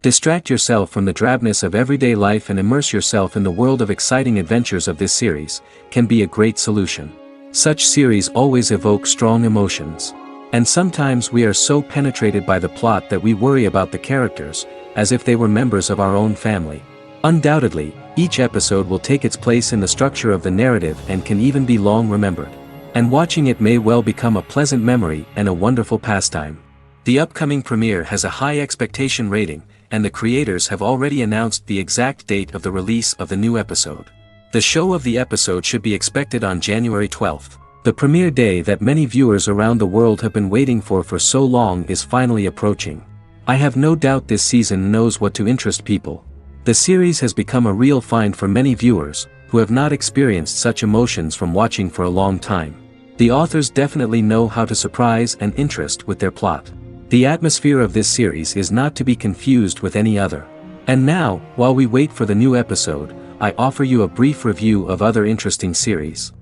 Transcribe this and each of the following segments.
Distract yourself from the drabness of everyday life and immerse yourself in the world of exciting adventures of this series, can be a great solution. Such series always evoke strong emotions. And sometimes we are so penetrated by the plot that we worry about the characters, as if they were members of our own family. Undoubtedly, each episode will take its place in the structure of the narrative and can even be long remembered. And watching it may well become a pleasant memory and a wonderful pastime. The upcoming premiere has a high expectation rating, and the creators have already announced the exact date of the release of the new episode. The show of the episode should be expected on January 12th. The premiere day that many viewers around the world have been waiting for so long is finally approaching. I have no doubt this season knows what to interest people. The series has become a real find for many viewers, who have not experienced such emotions from watching for a long time. The authors definitely know how to surprise and interest with their plot. The atmosphere of this series is not to be confused with any other. And now, while we wait for the new episode, I offer you a brief review of other interesting series.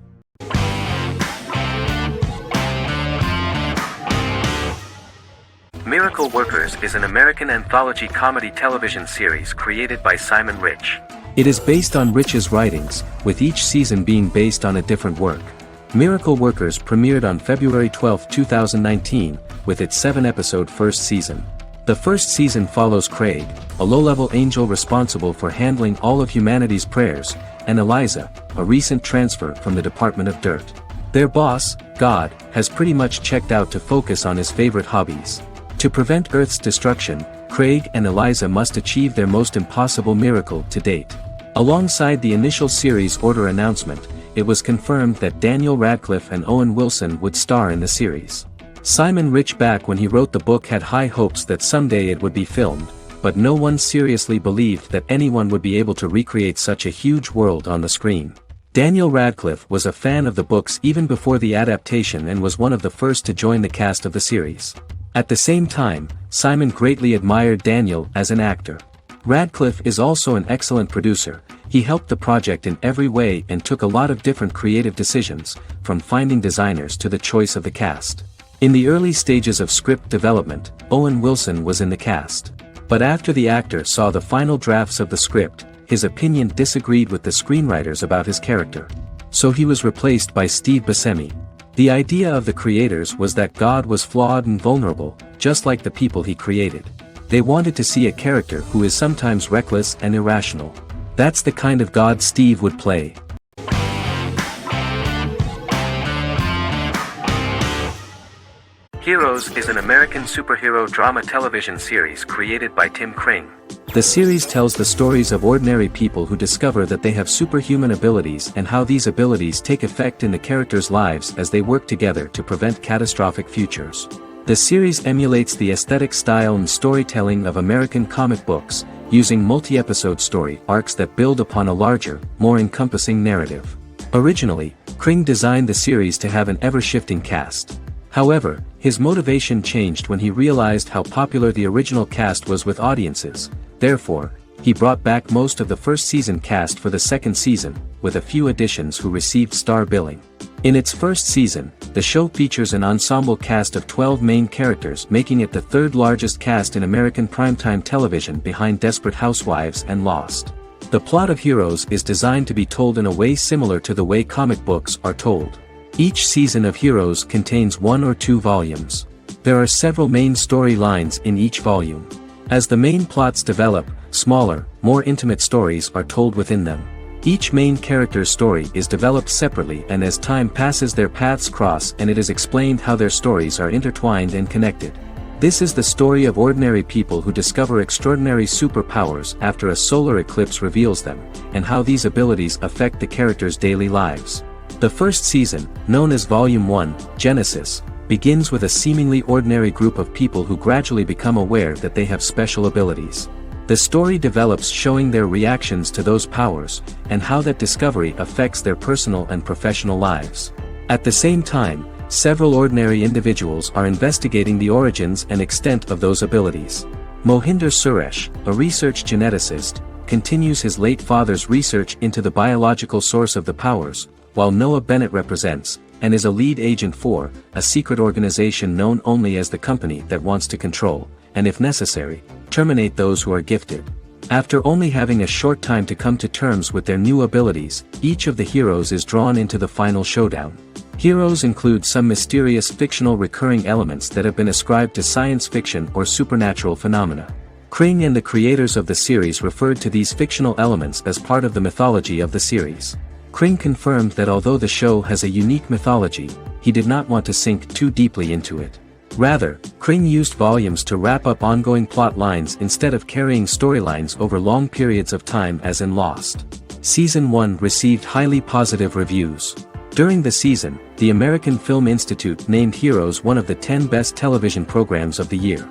Miracle Workers is an American anthology comedy television series created by Simon Rich. It is based on Rich's writings, with each season being based on a different work. Miracle Workers premiered on February 12, 2019, with its 7-episode first season. The first season follows Craig, a low-level angel responsible for handling all of humanity's prayers, and Eliza, a recent transfer from the Department of Dirt. Their boss, God, has pretty much checked out to focus on his favorite hobbies. To prevent Earth's destruction, Craig and Eliza must achieve their most impossible miracle to date. Alongside the initial series order announcement, it was confirmed that Daniel Radcliffe and Owen Wilson would star in the series. Simon Rich back when he wrote the book had high hopes that someday it would be filmed, but no one seriously believed that anyone would be able to recreate such a huge world on the screen. Daniel Radcliffe was a fan of the books even before the adaptation and was one of the first to join the cast of the series. At the same time, Simon greatly admired Daniel as an actor. Radcliffe is also an excellent producer. He helped the project in every way and took a lot of different creative decisions, from finding designers to the choice of the cast. In the early stages of script development, Owen Wilson was in the cast. But after the actor saw the final drafts of the script, his opinion disagreed with the screenwriters about his character. So he was replaced by Steve Buscemi. The idea of the creators was that God was flawed and vulnerable, just like the people he created. They wanted to see a character who is sometimes reckless and irrational. That's the kind of God Steve would play. Heroes is an American superhero drama television series created by Tim Kring. The series tells the stories of ordinary people who discover that they have superhuman abilities and how these abilities take effect in the characters' lives as they work together to prevent catastrophic futures. The series emulates the aesthetic style and storytelling of American comic books, using multi-episode story arcs that build upon a larger, more encompassing narrative. Originally, Kring designed the series to have an ever-shifting cast. However, his motivation changed when he realized how popular the original cast was with audiences. Therefore, he brought back most of the first season cast for the second season, with a few additions who received star billing. In its first season, the show features an ensemble cast of 12 main characters, making it the third largest cast in American primetime television behind Desperate Housewives and Lost. The plot of Heroes is designed to be told in a way similar to the way comic books are told. Each season of Heroes contains 1 or 2 volumes. There are several main storylines in each volume. As the main plots develop, smaller, more intimate stories are told within them. Each main character's story is developed separately, and as time passes their paths cross and it is explained how their stories are intertwined and connected. This is the story of ordinary people who discover extraordinary superpowers after a solar eclipse reveals them, and how these abilities affect the characters' daily lives. The first season, known as Volume 1, Genesis, begins with a seemingly ordinary group of people who gradually become aware that they have special abilities. The story develops showing their reactions to those powers, and how that discovery affects their personal and professional lives. At the same time, several ordinary individuals are investigating the origins and extent of those abilities. Mohinder Suresh, a research geneticist, continues his late father's research into the biological source of the powers, while Noah Bennett represents, and is a lead agent for, a secret organization known only as the Company that wants to control, and if necessary, terminate those who are gifted. After only having a short time to come to terms with their new abilities, each of the heroes is drawn into the final showdown. Heroes include some mysterious fictional recurring elements that have been ascribed to science fiction or supernatural phenomena. Kring and the creators of the series referred to these fictional elements as part of the mythology of the series. Kring confirmed that although the show has a unique mythology, he did not want to sink too deeply into it. Rather, Kring used volumes to wrap up ongoing plot lines instead of carrying storylines over long periods of time as in Lost. Season 1 received highly positive reviews. During the season, the American Film Institute named Heroes one of the 10 best television programs of the year.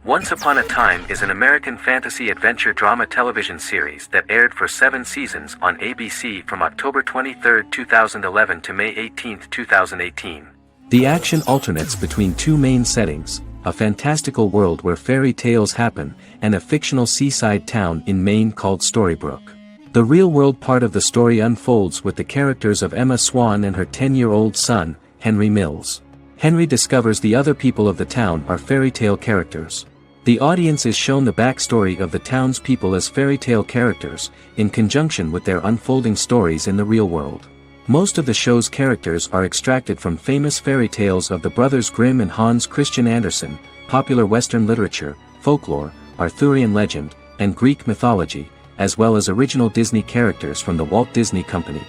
Once Upon a Time is an American fantasy adventure drama television series that aired for 7 seasons on ABC from October 23, 2011 to May 18, 2018. The action alternates between two main settings, a fantastical world where fairy tales happen, and a fictional seaside town in Maine called Storybrooke. The real-world part of the story unfolds with the characters of Emma Swan and her 10-year-old son, Henry Mills. Henry discovers the other people of the town are fairy tale characters. The audience is shown the backstory of the town's people as fairy tale characters, in conjunction with their unfolding stories in the real world. Most of the show's characters are extracted from famous fairy tales of the Brothers Grimm and Hans Christian Andersen, popular Western literature, folklore, Arthurian legend, and Greek mythology, as well as original Disney characters from the Walt Disney Company.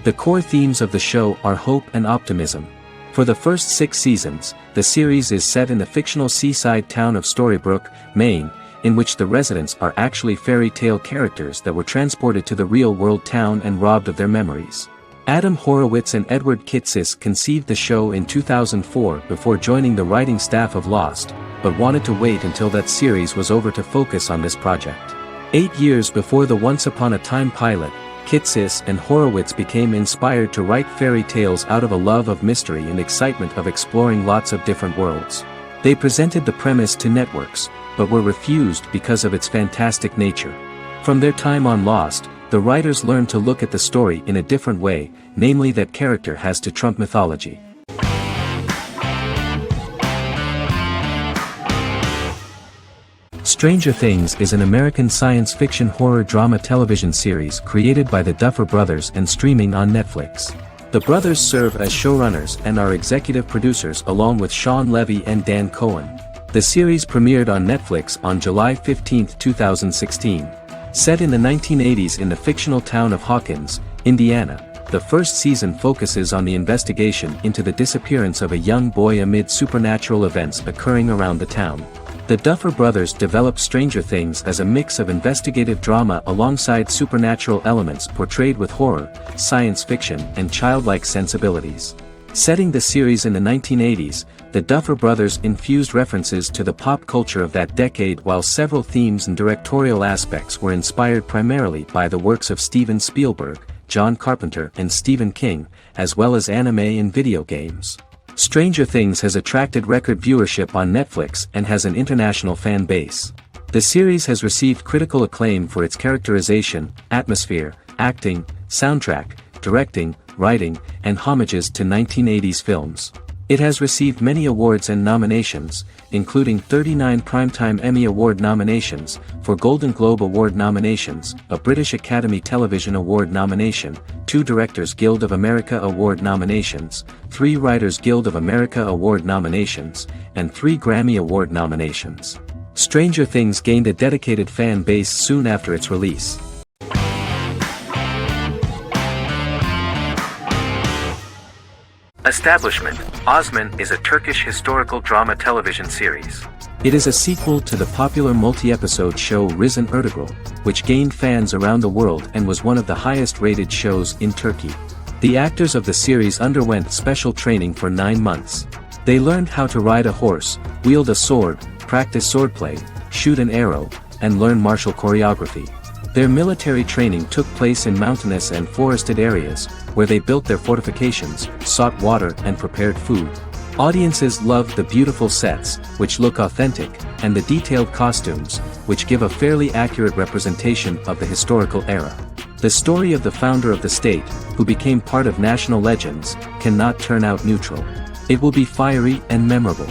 The core themes of the show are hope and optimism. For the first 6 seasons, the series is set in the fictional seaside town of Storybrooke, Maine, in which the residents are actually fairy tale characters that were transported to the real-world town and robbed of their memories. Adam Horowitz and Edward Kitsis conceived the show in 2004 before joining the writing staff of Lost, but wanted to wait until that series was over to focus on this project. 8 years before the Once Upon a Time pilot, Kitsis and Horowitz became inspired to write fairy tales out of a love of mystery and excitement of exploring lots of different worlds. They presented the premise to networks, but were refused because of its fantastic nature. From their time on Lost, the writers learned to look at the story in a different way, namely that character has to trump mythology. Stranger Things is an American science fiction horror drama television series created by the Duffer Brothers and streaming on Netflix. The brothers serve as showrunners and are executive producers along with Sean Levy and Dan Cohen. The series premiered on Netflix on July 15, 2016. Set in the 1980s in the fictional town of Hawkins, Indiana, the first season focuses on the investigation into the disappearance of a young boy amid supernatural events occurring around the town. The Duffer Brothers developed Stranger Things as a mix of investigative drama alongside supernatural elements portrayed with horror, science fiction, and childlike sensibilities. Setting the series in the 1980s, the Duffer Brothers infused references to the pop culture of that decade while several themes and directorial aspects were inspired primarily by the works of Steven Spielberg, John Carpenter and Stephen King, as well as anime and video games. Stranger Things has attracted record viewership on Netflix and has an international fan base. The series has received critical acclaim for its characterization, atmosphere, acting, soundtrack, directing, writing, and homages to 1980s films. It has received many awards and nominations, including 39 Primetime Emmy Award nominations, 4 Golden Globe Award nominations, a British Academy Television Award nomination, 2 Directors Guild of America Award nominations, 3 Writers Guild of America Award nominations, and 3 Grammy Award nominations. Stranger Things gained a dedicated fan base soon after its release. Establishment: Osman is a Turkish historical drama television series. It is a sequel to the popular multi-episode show Risen Ertugrul, which gained fans around the world and was one of the highest-rated shows in Turkey. The actors of the series underwent special training for 9 months. They learned how to ride a horse, wield a sword, practice swordplay, shoot an arrow, and learn martial choreography. Their military training took place in mountainous and forested areas, where they built their fortifications, sought water and prepared food. Audiences loved the beautiful sets, which look authentic, and the detailed costumes, which give a fairly accurate representation of the historical era. The story of the founder of the state, who became part of national legends, cannot turn out neutral. It will be fiery and memorable.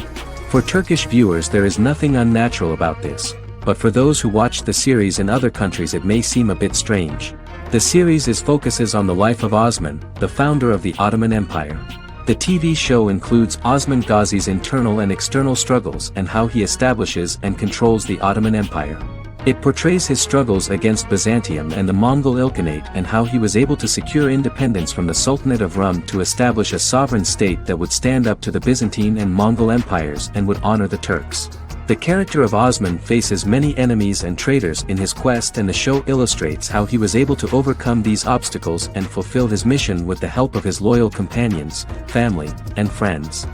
For Turkish viewers there is nothing unnatural about this, but for those who watch the series in other countries it may seem a bit strange. The series focuses on the life of Osman, the founder of the Ottoman Empire. The TV show includes Osman Ghazi's internal and external struggles and how he establishes and controls the Ottoman Empire. It portrays his struggles against Byzantium and the Mongol Ilkhanate and how he was able to secure independence from the Sultanate of Rum to establish a sovereign state that would stand up to the Byzantine and Mongol empires and would honor the Turks. The character of Osman faces many enemies and traitors in his quest, and the show illustrates how he was able to overcome these obstacles and fulfill his mission with the help of his loyal companions, family, and friends.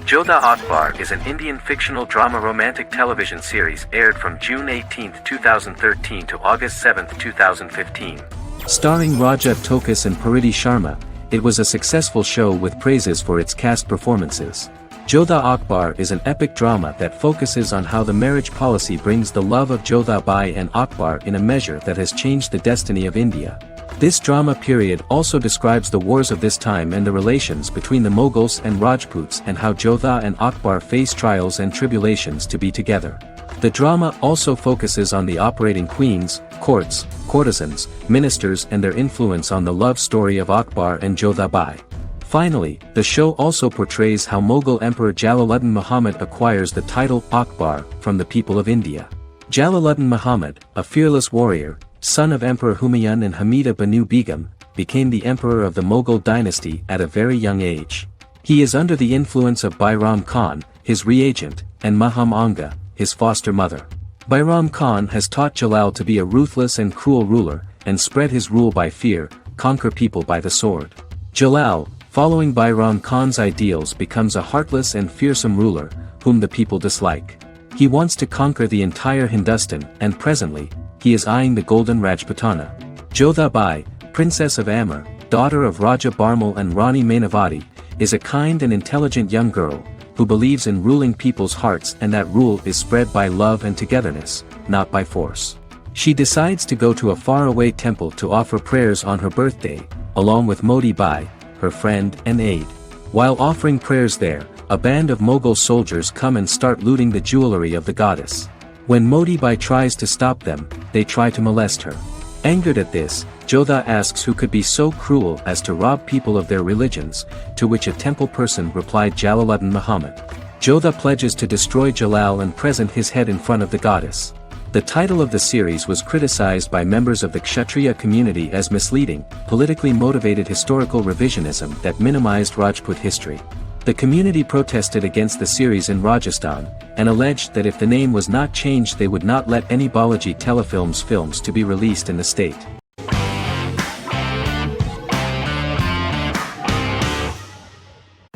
Jodha Akbar is an Indian fictional drama romantic television series aired from June 18, 2013 to August 7, 2015. Starring Raja Tokas and Pariti Sharma, it was a successful show with praises for its cast performances. Jodha Akbar is an epic drama that focuses on how the marriage policy brings the love of Jodha Bai and Akbar in a measure that has changed the destiny of India. This drama period also describes the wars of this time and the relations between the Mughals and Rajputs and how Jodha and Akbar face trials and tribulations to be together. The drama also focuses on the operating queens, courts, courtesans, ministers and their influence on the love story of Akbar and Jodha Bai. Finally, the show also portrays how Mughal Emperor Jalaluddin Muhammad acquires the title Akbar from the people of India. Jalaluddin Muhammad, a fearless warrior, son of Emperor Humayun and Hamida Banu Begum, became the emperor of the Mughal dynasty at a very young age. He is under the influence of Bairam Khan, his reagent, and Maham Anga, his foster mother. Bairam Khan has taught Jalal to be a ruthless and cruel ruler, and spread his rule by fear, conquer people by the sword. Jalal, following Bairam Khan's ideals, becomes a heartless and fearsome ruler, whom the people dislike. He wants to conquer the entire Hindustan, and presently, he is eyeing the Golden Rajputana. Jodha Bai, Princess of Amber, daughter of Raja Barmal and Rani Mainavati, is a kind and intelligent young girl, who believes in ruling people's hearts and that rule is spread by love and togetherness, not by force. She decides to go to a faraway temple to offer prayers on her birthday, along with Modi Bai, her friend and aide. While offering prayers there, a band of Mughal soldiers come and start looting the jewelry of the goddess. When Modi Bai tries to stop them, they try to molest her. Angered at this, Jodha asks who could be so cruel as to rob people of their religions, to which a temple person replied Jalaluddin Muhammad. Jodha pledges to destroy Jalal and present his head in front of the goddess. The title of the series was criticized by members of the Kshatriya community as misleading, politically motivated historical revisionism that minimized Rajput history. The community protested against the series in Rajasthan, and alleged that if the name was not changed they would not let any Balaji Telefilms films to be released in the state.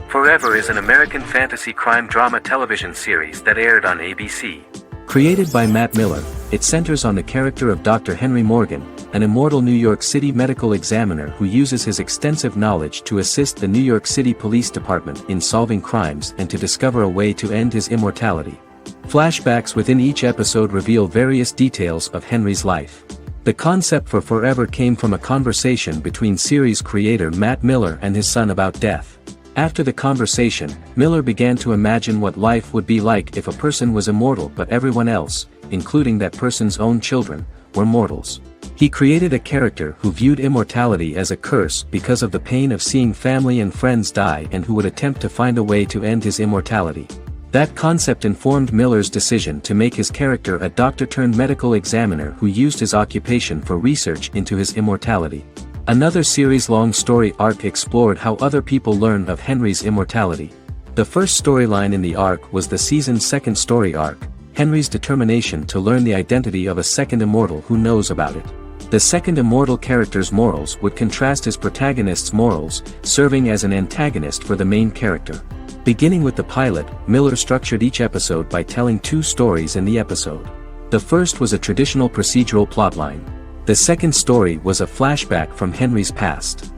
Forever is an American fantasy crime drama television series that aired on ABC. Created by Matt Miller, it centers on the character of Dr. Henry Morgan, an immortal New York City medical examiner who uses his extensive knowledge to assist the New York City Police Department in solving crimes and to discover a way to end his immortality. Flashbacks within each episode reveal various details of Henry's life. The concept for Forever came from a conversation between series creator Matt Miller and his son about death. After the conversation, Miller began to imagine what life would be like if a person was immortal but everyone else, including that person's own children, were mortals. He created a character who viewed immortality as a curse because of the pain of seeing family and friends die and who would attempt to find a way to end his immortality. That concept informed Miller's decision to make his character a doctor-turned-medical examiner who used his occupation for research into his immortality. Another series-long story arc explored how other people learn of Henry's immortality. The first storyline in the arc was the season's second story arc, Henry's determination to learn the identity of a second immortal who knows about it. The second immortal character's morals would contrast his protagonist's morals, serving as an antagonist for the main character. Beginning with the pilot, Miller structured each episode by telling two stories in the episode. The first was a traditional procedural plotline. The second story was a flashback from Henry's past.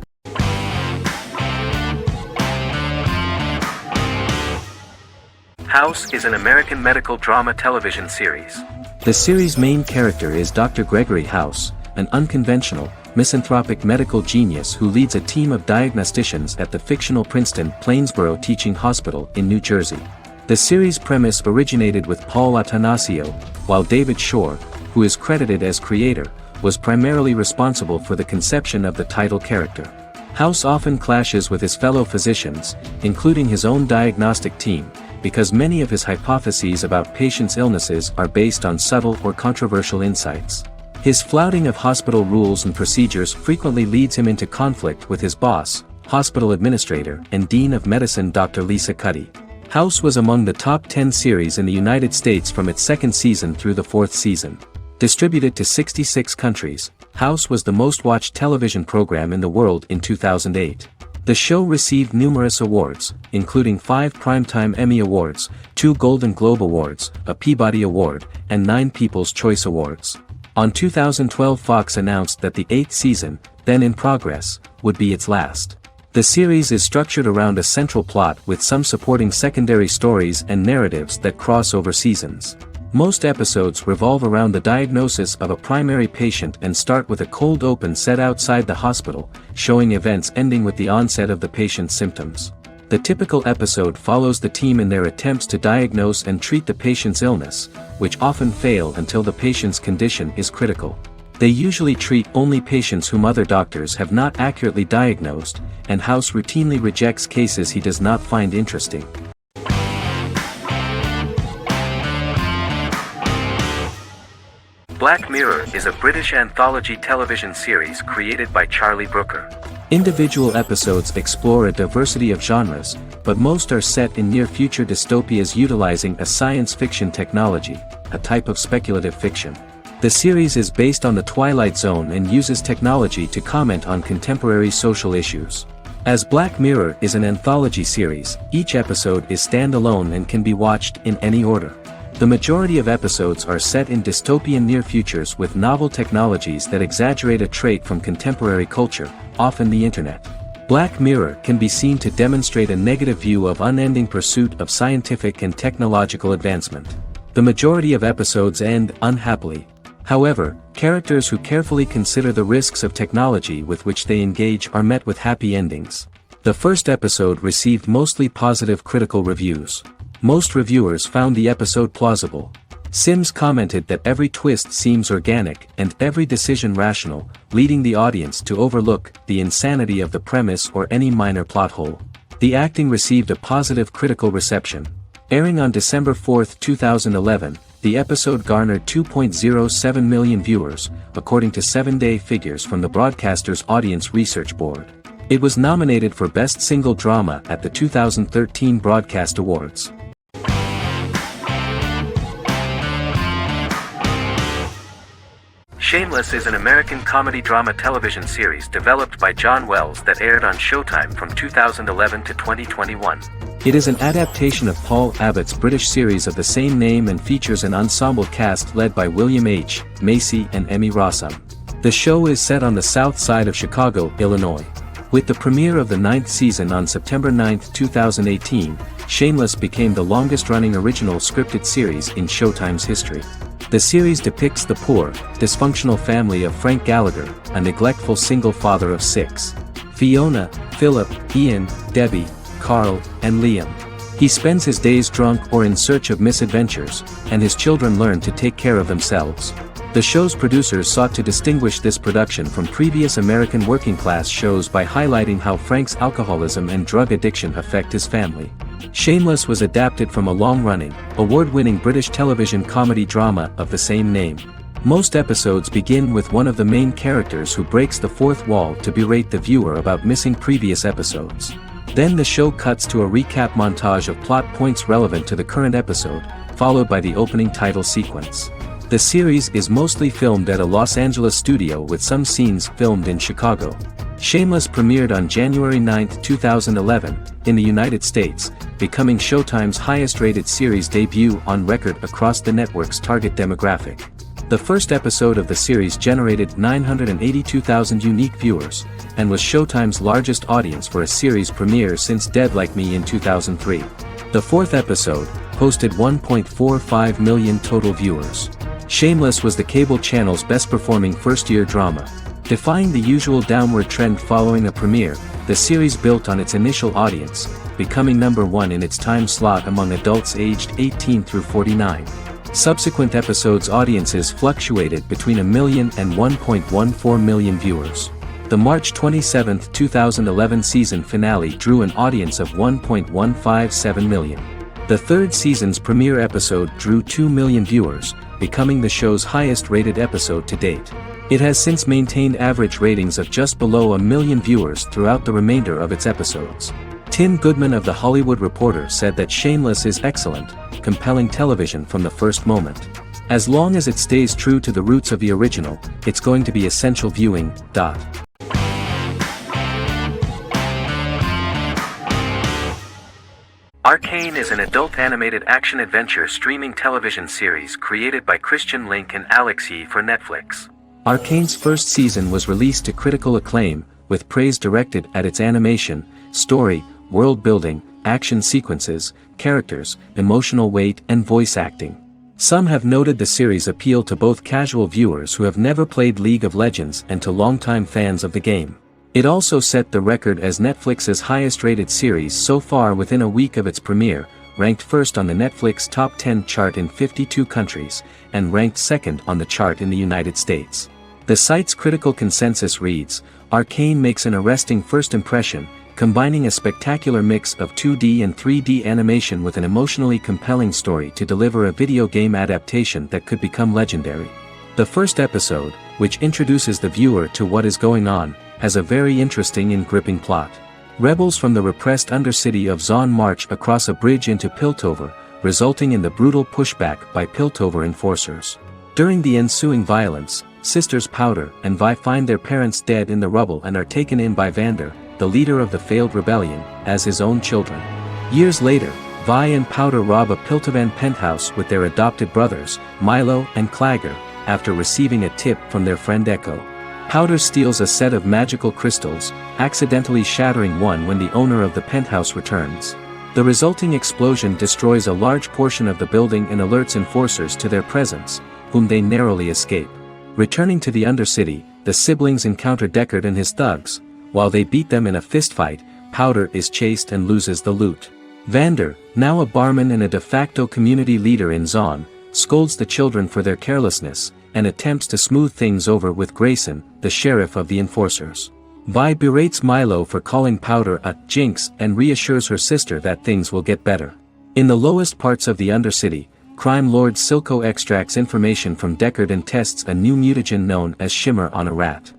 House is an American medical drama television series. The series' main character is Dr. Gregory House, an unconventional, misanthropic medical genius who leads a team of diagnosticians at the fictional Princeton Plainsboro Teaching Hospital in New Jersey. The series' premise originated with Paul Attanasio, while David Shore, who is credited as creator, was primarily responsible for the conception of the title character. House often clashes with his fellow physicians, including his own diagnostic team, because many of his hypotheses about patients' illnesses are based on subtle or controversial insights. His flouting of hospital rules and procedures frequently leads him into conflict with his boss, hospital administrator and dean of medicine Dr. Lisa Cuddy. House was among the top 10 series in the United States from its second season through the fourth season. Distributed to 66 countries, House was the most-watched television program in the world in 2008. The show received numerous awards, including 5 Primetime Emmy Awards, 2 Golden Globe Awards, a Peabody Award, and 9 People's Choice Awards. On 2012, Fox announced that the 8th season, then in progress, would be its last. The series is structured around a central plot with some supporting secondary stories and narratives that cross over seasons. Most episodes revolve around the diagnosis of a primary patient and start with a cold open set outside the hospital, showing events ending with the onset of the patient's symptoms. The typical episode follows the team in their attempts to diagnose and treat the patient's illness, which often fail until the patient's condition is critical. They usually treat only patients whom other doctors have not accurately diagnosed, and House routinely rejects cases he does not find interesting. Black Mirror is a British anthology television series created by Charlie Brooker. Individual episodes explore a diversity of genres, but most are set in near-future dystopias utilizing a science fiction technology, a type of speculative fiction. The series is based on the Twilight Zone and uses technology to comment on contemporary social issues. As Black Mirror is an anthology series, each episode is standalone and can be watched in any order. The majority of episodes are set in dystopian near futures with novel technologies that exaggerate a trait from contemporary culture, often the internet. Black Mirror can be seen to demonstrate a negative view of unending pursuit of scientific and technological advancement. The majority of episodes end unhappily. However, characters who carefully consider the risks of technology with which they engage are met with happy endings. The first episode received mostly positive critical reviews. Most reviewers found the episode plausible. Sims commented that every twist seems organic and every decision rational, leading the audience to overlook the insanity of the premise or any minor plot hole. The acting received a positive critical reception. Airing on December 4, 2011, the episode garnered 2.07 million viewers, according to 7-day figures from the broadcaster's Audience Research Board. It was nominated for Best Single Drama at the 2013 Broadcast Awards. Shameless is an American comedy drama television series developed by John Wells that aired on Showtime from 2011 to 2021. It is an adaptation of Paul Abbott's British series of the same name and features an ensemble cast led by William H. Macy and Emmy Rossum. The show is set on the south side of Chicago, Illinois. With the premiere of the 9th season on September 9, 2018, Shameless became the longest-running original scripted series in Showtime's history. The series depicts the poor, dysfunctional family of Frank Gallagher, a neglectful single father of 6. Fiona, Philip, Ian, Debbie, Carl, and Liam. He spends his days drunk or in search of misadventures, and his children learn to take care of themselves. The show's producers sought to distinguish this production from previous American working-class shows by highlighting how Frank's alcoholism and drug addiction affect his family. Shameless was adapted from a long-running, award-winning British television comedy drama of the same name. Most episodes begin with one of the main characters who breaks the fourth wall to berate the viewer about missing previous episodes. Then the show cuts to a recap montage of plot points relevant to the current episode, followed by the opening title sequence. The series is mostly filmed at a Los Angeles studio with some scenes filmed in Chicago. Shameless premiered on January 9, 2011, in the United States, becoming Showtime's highest-rated series debut on record across the network's target demographic. The first episode of the series generated 982,000 unique viewers, and was Showtime's largest audience for a series premiere since Dead Like Me in 2003. The fourth episode posted 1.45 million total viewers. Shameless was the cable channel's best-performing first-year drama. Defying the usual downward trend following a premiere, the series built on its initial audience, becoming number one in its time slot among adults aged 18 through 49. Subsequent episodes' audiences fluctuated between 1 million and 1.14 million viewers. The March 27, 2011 season finale drew an audience of 1.157 million. The third season's premiere episode drew 2 million viewers, becoming the show's highest-rated episode to date. It has since maintained average ratings of just below 1 million viewers throughout the remainder of its episodes. Tim Goodman of The Hollywood Reporter said that Shameless is excellent, compelling television from the first moment. As long as it stays true to the roots of the original, it's going to be essential viewing. Arcane is an adult animated action-adventure streaming television series created by Christian Link and Alex Yee for Netflix. Arcane's first season was released to critical acclaim, with praise directed at its animation, story, world-building, action sequences, characters, emotional weight and voice acting. Some have noted the series' appeal to both casual viewers who have never played League of Legends and to longtime fans of the game. It also set the record as Netflix's highest-rated series so far within a week of its premiere, ranked first on the Netflix Top 10 chart in 52 countries, and ranked second on the chart in the United States. The site's critical consensus reads, "Arcane makes an arresting first impression, combining a spectacular mix of 2D and 3D animation with an emotionally compelling story to deliver a video game adaptation that could become legendary." The first episode, which introduces the viewer to what is going on, has a very interesting and gripping plot. Rebels from the repressed undercity of Zon march across a bridge into Piltover, resulting in the brutal pushback by Piltover enforcers. During the ensuing violence, sisters Powder and Vi find their parents dead in the rubble and are taken in by Vander, the leader of the failed rebellion, as his own children. Years later, Vi and Powder rob a Piltovan penthouse with their adopted brothers, Milo and Clagger, after receiving a tip from their friend Echo. Powder steals a set of magical crystals, accidentally shattering one when the owner of the penthouse returns. The resulting explosion destroys a large portion of the building and alerts enforcers to their presence, whom they narrowly escape. Returning to the Undercity, the siblings encounter Deckard and his thugs. While they beat them in a fistfight, Powder is chased and loses the loot. Vander, now a barman and a de facto community leader in Zon, scolds the children for their carelessness, and attempts to smooth things over with Grayson, the sheriff of the enforcers. Vi berates Milo for calling Powder a jinx and reassures her sister that things will get better. In the lowest parts of the Undercity, crime lord Silco extracts information from Deckard and tests a new mutagen known as Shimmer on a rat.